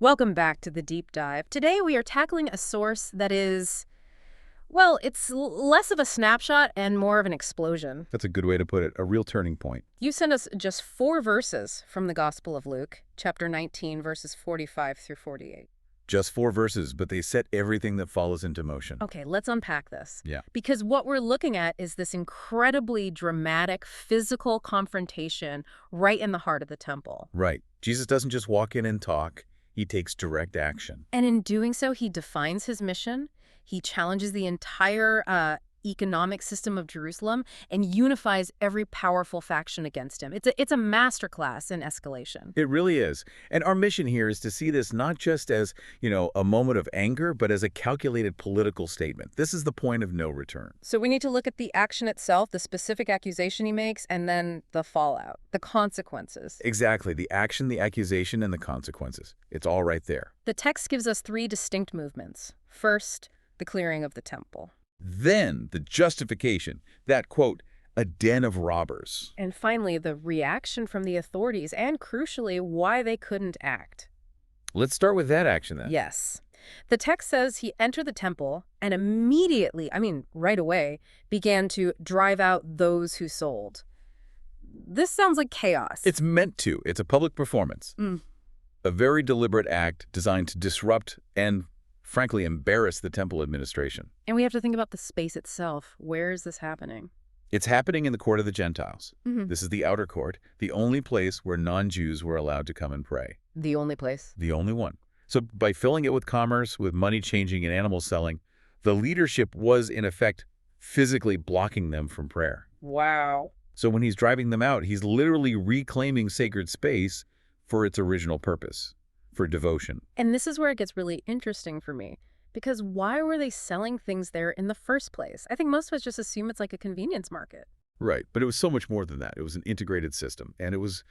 Welcome back to the deep dive. Today we are tackling a source that is, well, it's less of a snapshot and more of an explosion. That's a good way to put it, a real turning point. You sent us just 4 verses from the Gospel of Luke, chapter 19, verses 45 through 48. Just 4 verses, but they set everything that follows into motion. Okay, let's unpack this. Yeah. Because what we're looking at is this incredibly dramatic physical confrontation right in the heart of the temple. Right. Jesus doesn't just walk in and talk. He takes direct action. And in doing so, he defines his mission. He challenges the entire economic system of Jerusalem and unifies every powerful faction against him. It's a masterclass in escalation. It really is. And our mission here is to see this not just as, a moment of anger, but as a calculated political statement. This is the point of no return. So we need to look at the action itself, the specific accusation he makes, and then the fallout, the consequences. Exactly. The action, the accusation, and the consequences. It's all right there. The text gives us 3 distinct movements. First, the clearing of the temple. Then the justification, that, quote, a den of robbers. And finally, the reaction from the authorities and, crucially, why they couldn't act. Let's start with that action then. Yes. The text says he entered the temple and immediately, right away, began to drive out those who sold. This sounds like chaos. It's meant to. It's a public performance. A very deliberate act designed to disrupt and, frankly, embarrass the temple administration. And we have to think about the space itself. Where is this happening? It's happening in the court of the Gentiles. This is the outer court, the only place where non-Jews were allowed to come and pray. The only place. The only one. So by filling it with commerce, with money changing and animal selling, the leadership was, in effect, physically blocking them from prayer. Wow. So when he's driving them out, he's literally reclaiming sacred space for its original purpose, for devotion. And this is where it gets really interesting for me. Because why were they selling things there in the first place? I think most of us just assume it's like a convenience market. Right, but it was so much more than that. It was an integrated system, and it was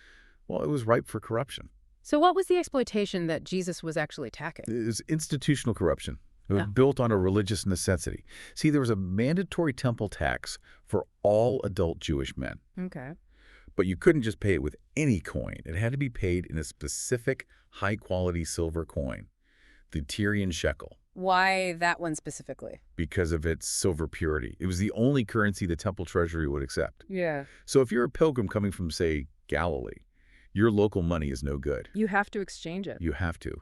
ripe for corruption. So what was the exploitation that Jesus was actually attacking? It was institutional corruption. It was built on a religious necessity. See, there was a mandatory temple tax for all adult Jewish men. Okay. But you couldn't just pay it with any coin. It had to be paid in a specific high-quality silver coin, the Tyrian shekel. Why that one specifically? Because of its silver purity. It was the only currency the temple treasury would accept. Yeah. So if you're a pilgrim coming from, say, Galilee, your local money is no good. You have to exchange it. You have to.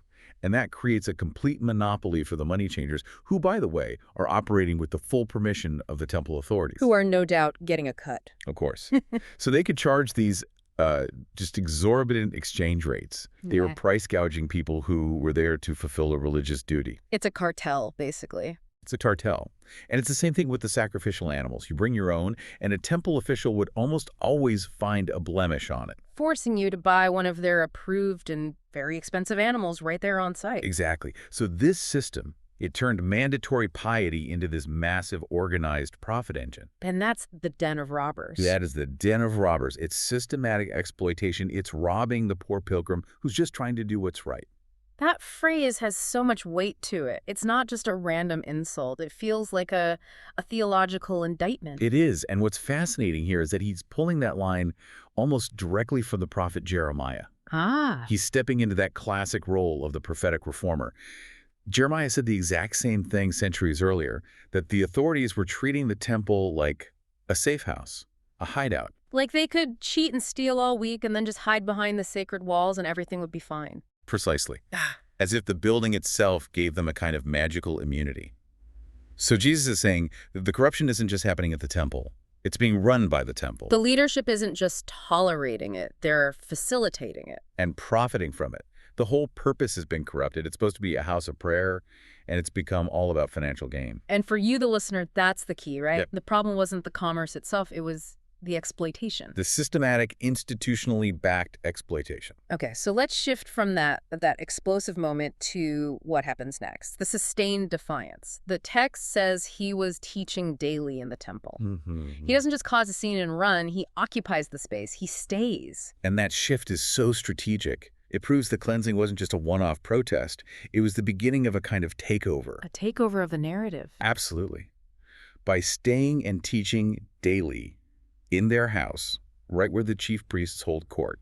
And that creates a complete monopoly for the money changers, who, by the way, are operating with the full permission of the temple authorities. Who are no doubt getting a cut. Of course. So they could charge these just exorbitant exchange rates. They were price gouging people who were there to fulfill a religious duty. It's a cartel, basically. It's a cartel. And it's the same thing with the sacrificial animals. You bring your own, and a temple official would almost always find a blemish on it. Forcing you to buy one of their approved and very expensive animals right there on site. Exactly. So this system, it turned mandatory piety into this massive organized profit engine. And that's the den of robbers. That is the den of robbers. It's systematic exploitation. It's robbing the poor pilgrim who's just trying to do what's right. That phrase has so much weight to it. It's not just a random insult. It feels like a theological indictment. It is. And what's fascinating here is that he's pulling that line almost directly from the prophet Jeremiah. He's stepping into that classic role of the prophetic reformer. Jeremiah said the exact same thing centuries earlier, that the authorities were treating the temple like a safe house, a hideout. Like they could cheat and steal all week and then just hide behind the sacred walls and everything would be fine. Precisely. As if the building itself gave them a kind of magical immunity. So Jesus is saying that the corruption isn't just happening at the temple. It's being run by the temple. The leadership isn't just tolerating it. They're facilitating it. And profiting from it. The whole purpose has been corrupted. It's supposed to be a house of prayer, and it's become all about financial gain. And for you, the listener, that's the key, right? Yep. The problem wasn't the commerce itself. It was the exploitation. The systematic, institutionally backed exploitation. Okay, so let's shift from that explosive moment to what happens next. The sustained defiance. The text says he was teaching daily in the temple. He doesn't just cause a scene and run. He occupies the space. He stays. And that shift is so strategic. It proves the cleansing wasn't just a one-off protest. It was the beginning of a kind of takeover. A takeover of the narrative. Absolutely. By staying and teaching daily in their house, right where the chief priests hold court,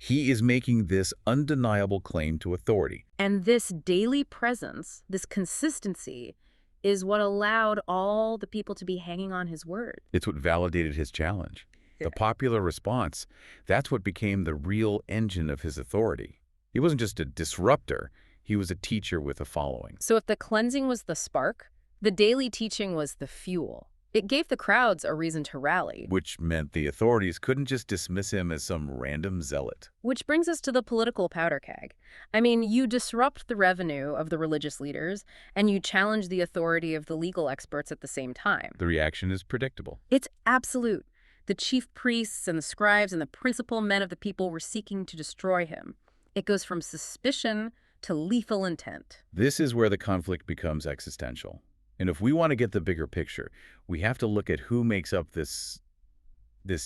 He is making this undeniable claim to authority. And this daily presence, this consistency, is what allowed all the people to be hanging on his word. It's what validated his challenge. The popular response, that's what became the real engine of his authority. He wasn't just a disruptor, he was a teacher with a following. So if the cleansing was the spark, the daily teaching was the fuel. It gave the crowds a reason to rally. Which meant the authorities couldn't just dismiss him as some random zealot. Which brings us to the political powder keg. I mean, you disrupt the revenue of the religious leaders, and you challenge the authority of the legal experts at the same time. The reaction is predictable. It's absolute. The chief priests and the scribes and the principal men of the people were seeking to destroy him. It goes from suspicion to lethal intent. This is where the conflict becomes existential. And if we want to get the bigger picture, we have to look at who makes up this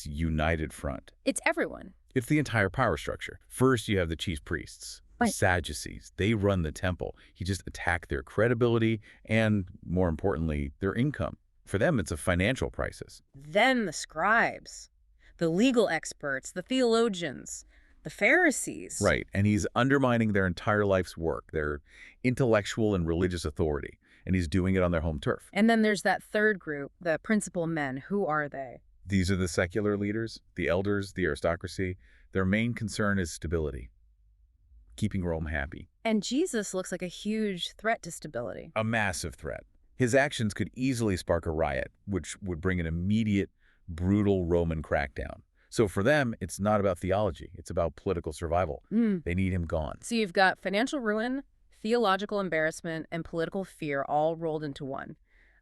united front. It's everyone. It's the entire power structure. First, you have the chief priests, the Sadducees. They run the temple. He just attacked their credibility and, more importantly, their income. For them, it's a financial crisis. Then the scribes, the legal experts, the theologians, the Pharisees. Right, and he's undermining their entire life's work, their intellectual and religious authority. And he's doing it on their home turf. And then there's that third group, the principal men. Who are they? These are the secular leaders, the elders, the aristocracy. Their main concern is stability, keeping Rome happy. And Jesus looks like a huge threat to stability. A massive threat. His actions could easily spark a riot, which would bring an immediate, brutal Roman crackdown. So for them, it's not about theology. It's about political survival. They need him gone. So you've got financial ruin, theological embarrassment, and political fear all rolled into one.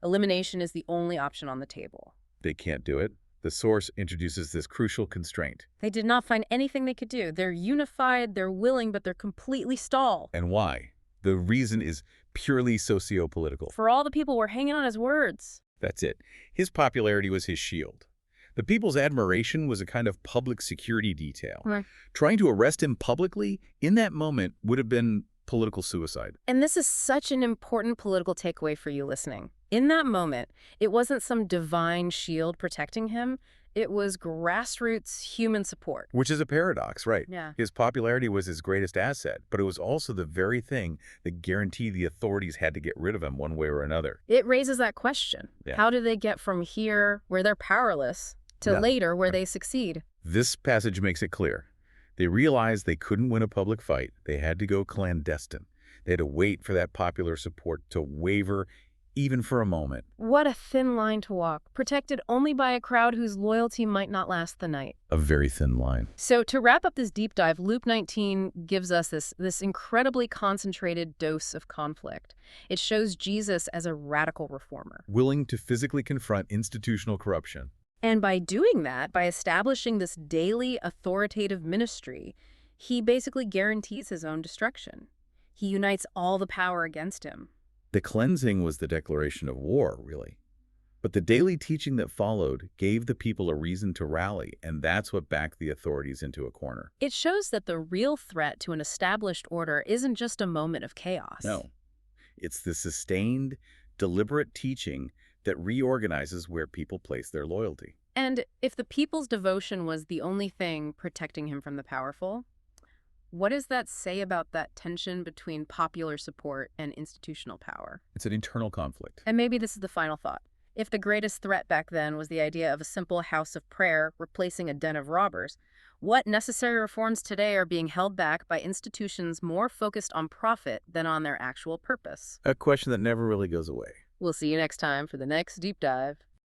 Elimination is the only option on the table. They can't do it. The source introduces this crucial constraint. They did not find anything they could do. They're unified, they're willing, but they're completely stalled. And why? The reason is purely socio-political. For all the people were hanging on his words. That's it. His popularity was his shield. The people's admiration was a kind of public security detail. Right. Trying to arrest him publicly in that moment would have been political suicide. And this is such an important political takeaway for you listening. In that moment, it wasn't some divine shield protecting him. It was grassroots human support. Which is a paradox, right? Yeah. His popularity was his greatest asset, but it was also the very thing that guaranteed the authorities had to get rid of him one way or another. It raises that question. Yeah. How do they get from here, where they're powerless, to later, where they succeed? This passage makes it clear. They realized they couldn't win a public fight. They had to go clandestine. They had to wait for that popular support to waver, even for a moment. What a thin line to walk, protected only by a crowd whose loyalty might not last the night. A very thin line. So to wrap up this deep dive, Luke 19 gives us this incredibly concentrated dose of conflict. It shows Jesus as a radical reformer. Willing to physically confront institutional corruption. And by doing that, by establishing this daily authoritative ministry, he basically guarantees his own destruction. He unites all the power against him. The cleansing was the declaration of war, really. But the daily teaching that followed gave the people a reason to rally, and that's what backed the authorities into a corner. It shows that the real threat to an established order isn't just a moment of chaos. No. It's the sustained, deliberate teaching that reorganizes where people place their loyalty. And if the people's devotion was the only thing protecting him from the powerful, what does that say about that tension between popular support and institutional power? It's an internal conflict. And maybe this is the final thought. If the greatest threat back then was the idea of a simple house of prayer replacing a den of robbers, what necessary reforms today are being held back by institutions more focused on profit than on their actual purpose? A question that never really goes away. We'll see you next time for the next deep dive.